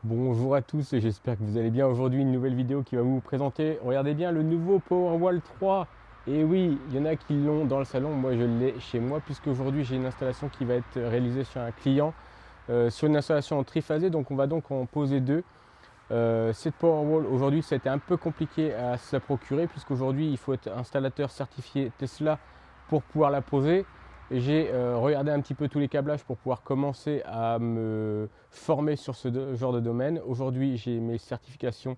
Bonjour à tous, j'espère que vous allez bien. Aujourd'hui, une nouvelle vidéo qui va vous présenter, regardez bien, le nouveau Powerwall 3. Et oui, il y en a qui l'ont dans le salon, moi je l'ai chez moi, puisque aujourd'hui j'ai une installation qui va être réalisée sur un client, sur une installation en triphasé, donc on va donc en poser deux. Cette Powerwall, aujourd'hui, ça a été un peu compliqué à se la procurer, puisqu'aujourd'hui il faut être installateur certifié Tesla pour pouvoir la poser. J'ai regardé un petit peu tous les câblages pour pouvoir commencer à me former sur ce genre de domaine. Aujourd'hui, j'ai mes certifications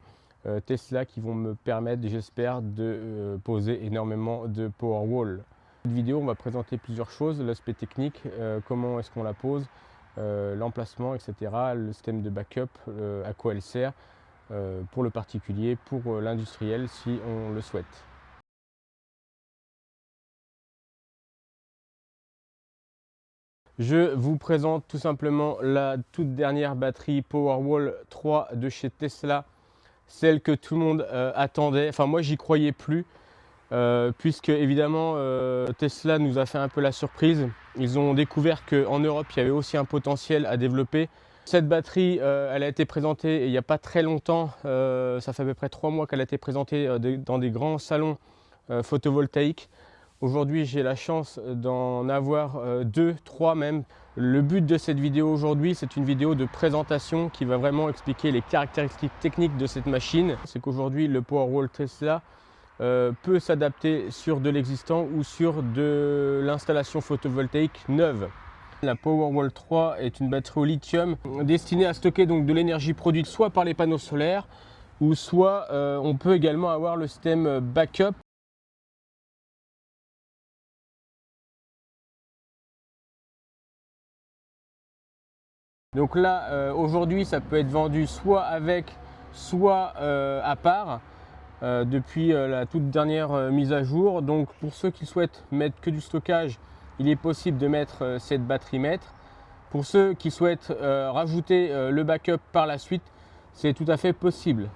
Tesla qui vont me permettre, j'espère, de poser énormément de Powerwall. Dans cette vidéo, on va présenter plusieurs choses, l'aspect technique, comment est-ce qu'on la pose, l'emplacement, etc., le système de backup, à quoi elle sert, pour le particulier, pour l'industriel si on le souhaite. Je vous présente tout simplement la toute dernière batterie Powerwall 3 de chez Tesla, celle que tout le monde attendait. Enfin, moi, j'y croyais plus, puisque évidemment Tesla nous a fait un peu la surprise. Ils ont découvert qu'en Europe, il y avait aussi un potentiel à développer. Cette batterie, elle a été présentée il n'y a pas très longtemps. Ça fait à peu près 3 mois qu'elle a été présentée dans des grands salons photovoltaïques. Aujourd'hui, j'ai la chance d'en avoir 2, 3 même. Le but de cette vidéo aujourd'hui, c'est une vidéo de présentation qui va vraiment expliquer les caractéristiques techniques de cette machine. C'est qu'aujourd'hui, le Powerwall Tesla peut s'adapter sur de l'existant ou sur de l'installation photovoltaïque neuve. La Powerwall 3 est une batterie au lithium destinée à stocker donc de l'énergie produite soit par les panneaux solaires ou soit on peut également avoir le système backup. Donc là, aujourd'hui, ça peut être vendu soit avec, soit à part, depuis la toute dernière mise à jour. Donc pour ceux qui souhaitent mettre que du stockage, il est possible de mettre cette batterie mètre. Pour ceux qui souhaitent rajouter le backup par la suite, c'est tout à fait possible.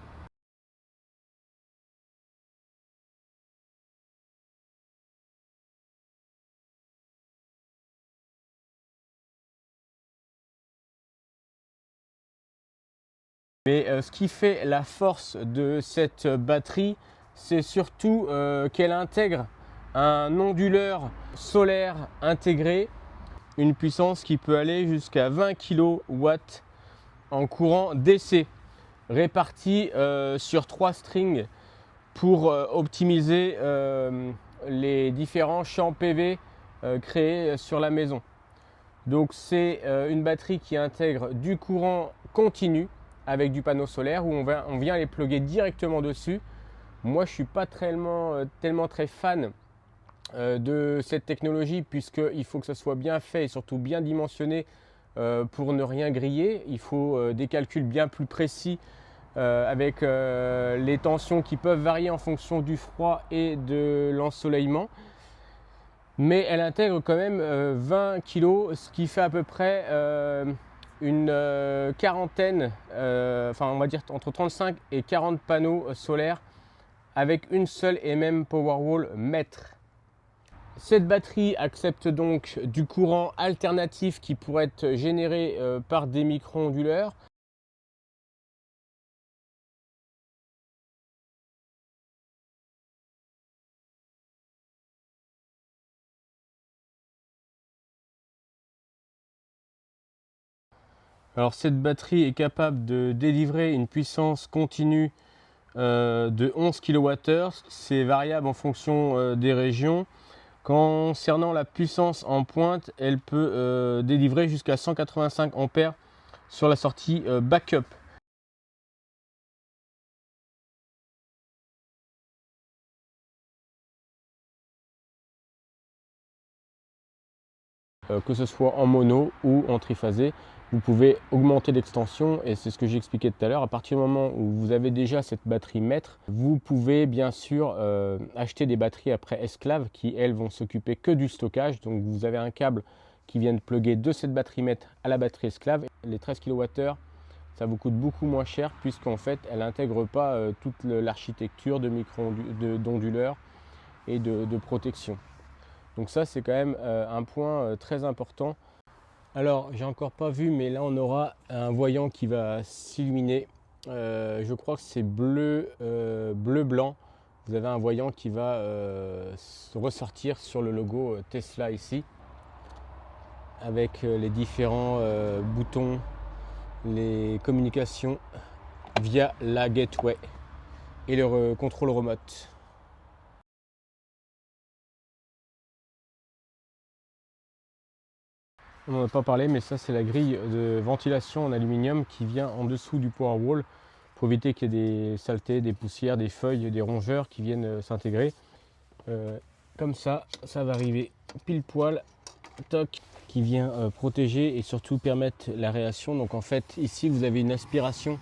Mais ce qui fait la force de cette batterie, c'est surtout qu'elle intègre un onduleur solaire intégré, une puissance qui peut aller jusqu'à 20 kW en courant DC, réparti sur 3 strings pour optimiser les différents champs PV créés sur la maison. Donc c'est une batterie qui intègre du courant continu avec du panneau solaire où on vient les plugger directement dessus. Moi je ne suis pas tellement très fan de cette technologie puisqu'il faut que ça soit bien fait et surtout bien dimensionné pour ne rien griller. Il faut des calculs bien plus précis avec les tensions qui peuvent varier en fonction du froid et de l'ensoleillement. Mais elle intègre quand même 20 kg, ce qui fait à peu près une quarantaine, enfin on va dire entre 35 et 40 panneaux solaires avec une seule et même Powerwall mètre. Cette batterie accepte donc du courant alternatif qui pourrait être généré par des micro-onduleurs. Alors cette batterie est capable de délivrer une puissance continue de 11 kWh. C'est variable en fonction des régions. Concernant la puissance en pointe, elle peut délivrer jusqu'à 185 ampères sur la sortie backup. Que ce soit en mono ou en triphasé, vous pouvez augmenter l'extension et c'est ce que j'ai expliqué tout à l'heure. À partir du moment où vous avez déjà cette batterie mètre, vous pouvez bien sûr acheter des batteries après esclaves qui elles vont s'occuper que du stockage. Donc vous avez un câble qui vient de plugger de cette batterie mètre à la batterie esclave. Les 13 kWh, ça vous coûte beaucoup moins cher puisqu'en fait elle n'intègre pas toute l'architecture d'onduleurs et de protection. Donc ça c'est quand même un point très important. Alors, j'ai encore pas vu, mais là on aura un voyant qui va s'illuminer. Je crois que c'est bleu-blanc. Vous avez un voyant qui va ressortir sur le logo Tesla ici, avec les différents boutons, les communications via la gateway et le contrôle remote. On n'en a pas parlé, mais ça c'est la grille de ventilation en aluminium qui vient en dessous du Powerwall pour éviter qu'il y ait des saletés, des poussières, des feuilles, des rongeurs qui viennent s'intégrer. Comme ça va arriver pile poil, toc, qui vient protéger et surtout permettre l'aération. Donc en fait ici vous avez une aspiration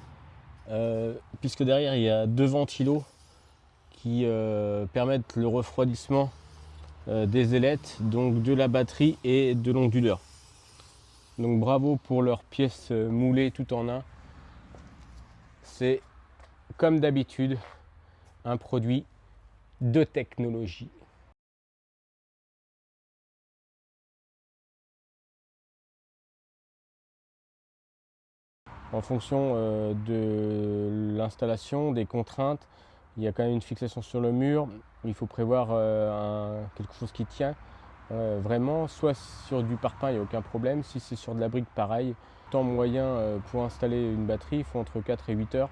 puisque derrière il y a deux ventilos qui permettent le refroidissement des ailettes, donc de la batterie et de l'onduleur. Donc bravo pour leurs pièces moulées tout en un. C'est comme d'habitude un produit de technologie. En fonction de l'installation, des contraintes, il y a quand même une fixation sur le mur. Il faut prévoir quelque chose qui tient vraiment. Soit sur du parpaing, il n'y a aucun problème. Si c'est sur de la brique, pareil. Temps moyen pour installer une batterie, il faut entre 4 et 8 heures.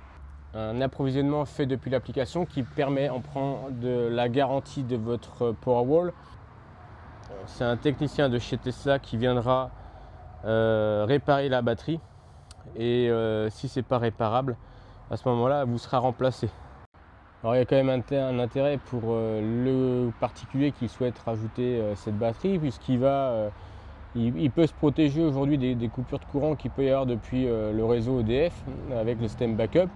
Un approvisionnement fait depuis l'application qui permet, en prend de la garantie de votre Powerwall. C'est un technicien de chez Tesla qui viendra réparer la batterie. Et si c'est pas réparable, à ce moment-là, vous sera remplacé. Alors il y a quand même un intérêt pour le particulier qui souhaite rajouter cette batterie, puisqu'il va, il peut se protéger aujourd'hui des coupures de courant qu'il peut y avoir depuis le réseau EDF avec le système backup.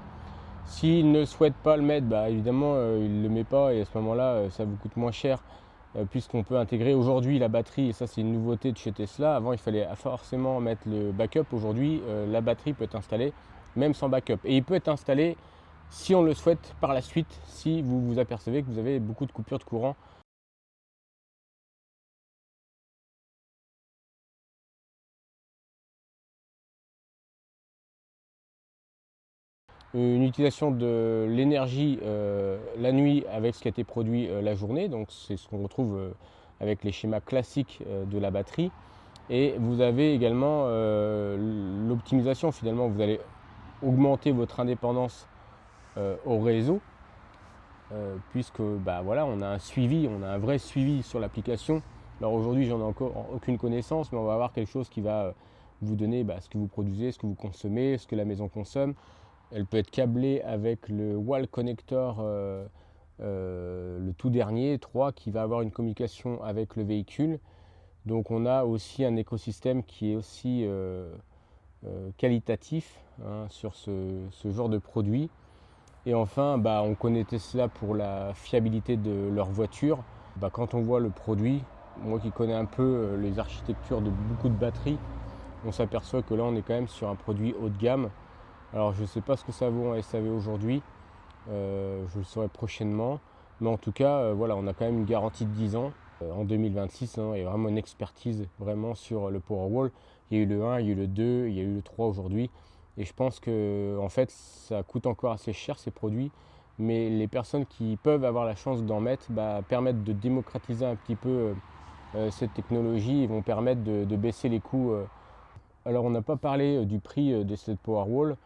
S'il ne souhaite pas le mettre, bah, évidemment il ne le met pas et à ce moment-là ça vous coûte moins cher. Puisqu'on peut intégrer aujourd'hui la batterie, et ça c'est une nouveauté de chez Tesla. Avant il fallait forcément mettre le backup. Aujourd'hui la batterie peut être installée même sans backup. Et il peut être installé si on le souhaite par la suite, si vous vous apercevez que vous avez beaucoup de coupures de courant. Une utilisation de l'énergie la nuit avec ce qui a été produit la journée. Donc c'est ce qu'on retrouve avec les schémas classiques de la batterie. Et vous avez également l'optimisation. Finalement, vous allez augmenter votre indépendance au réseau, puisque bah, voilà, on a un suivi, on a un vrai suivi sur l'application. Alors aujourd'hui, j'en ai encore aucune connaissance, mais on va avoir quelque chose qui va vous donner bah, ce que vous produisez, ce que vous consommez, ce que la maison consomme. Elle peut être câblée avec le wall connector, le tout dernier, 3, qui va avoir une communication avec le véhicule. Donc on a aussi un écosystème qui est aussi qualitatif hein, sur ce genre de produit. Et enfin, bah, on connaît Tesla pour la fiabilité de leur voiture. Bah, quand on voit le produit, moi qui connais un peu les architectures de beaucoup de batteries, on s'aperçoit que là on est quand même sur un produit haut de gamme. Alors je ne sais pas ce que ça vaut en SAV aujourd'hui, je le saurai prochainement. Mais en tout cas, voilà, on a quand même une garantie de 10 ans en 2026. Hein, et vraiment une expertise vraiment sur le Powerwall. Il y a eu le 1, il y a eu le 2, il y a eu le 3 aujourd'hui. Et je pense que en fait, ça coûte encore assez cher ces produits. Mais les personnes qui peuvent avoir la chance d'en mettre bah, permettent de démocratiser un petit peu cette technologie et vont permettre de baisser les coûts. Alors on n'a pas parlé du prix de cette Powerwall.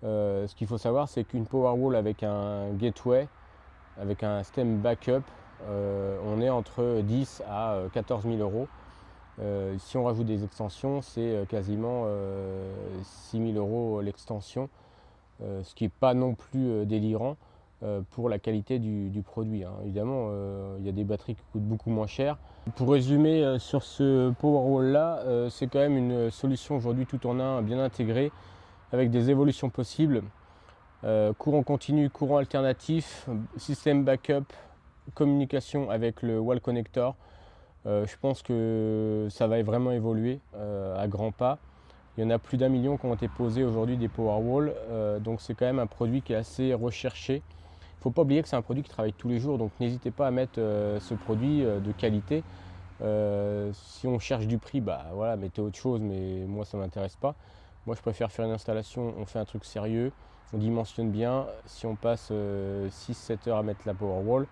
Ce qu'il faut savoir, c'est qu'une Powerwall avec un gateway, avec un système backup, on est entre 10 à 14 000 euros. Si on rajoute des extensions, c'est quasiment 6 000 euros l'extension, ce qui n'est pas non plus délirant pour la qualité du produit. Hein. Évidemment, il y a des batteries qui coûtent beaucoup moins cher. Pour résumer sur ce Powerwall là, c'est quand même une solution aujourd'hui tout en un bien intégrée avec des évolutions possibles. Courant continu, courant alternatif, système backup, communication avec le wall connector. Je pense que ça va vraiment évoluer à grands pas. Il y en a plus d'1 million qui ont été posés aujourd'hui des Powerwall, donc c'est quand même un produit qui est assez recherché. Il ne faut pas oublier que c'est un produit qui travaille tous les jours, donc n'hésitez pas à mettre ce produit de qualité Si on cherche du prix, bah voilà, mettez autre chose, mais moi ça m'intéresse pas. Moi je préfère faire une installation, on fait un truc sérieux, on dimensionne bien. Si on passe 6-7 heures à mettre la Powerwall,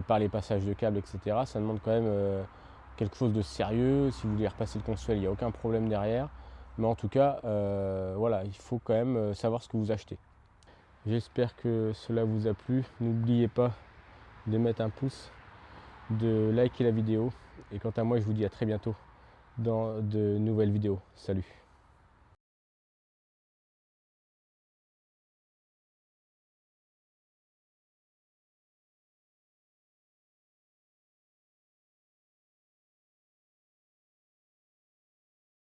par les passages de câbles, etc., ça demande quand même quelque chose de sérieux. Si vous voulez repasser le consuel, il n'y a aucun problème derrière. Mais en tout cas, voilà, il faut quand même savoir ce que vous achetez. J'espère que cela vous a plu. N'oubliez pas de mettre un pouce, de liker la vidéo. Et quant à moi, je vous dis à très bientôt dans de nouvelles vidéos. Salut!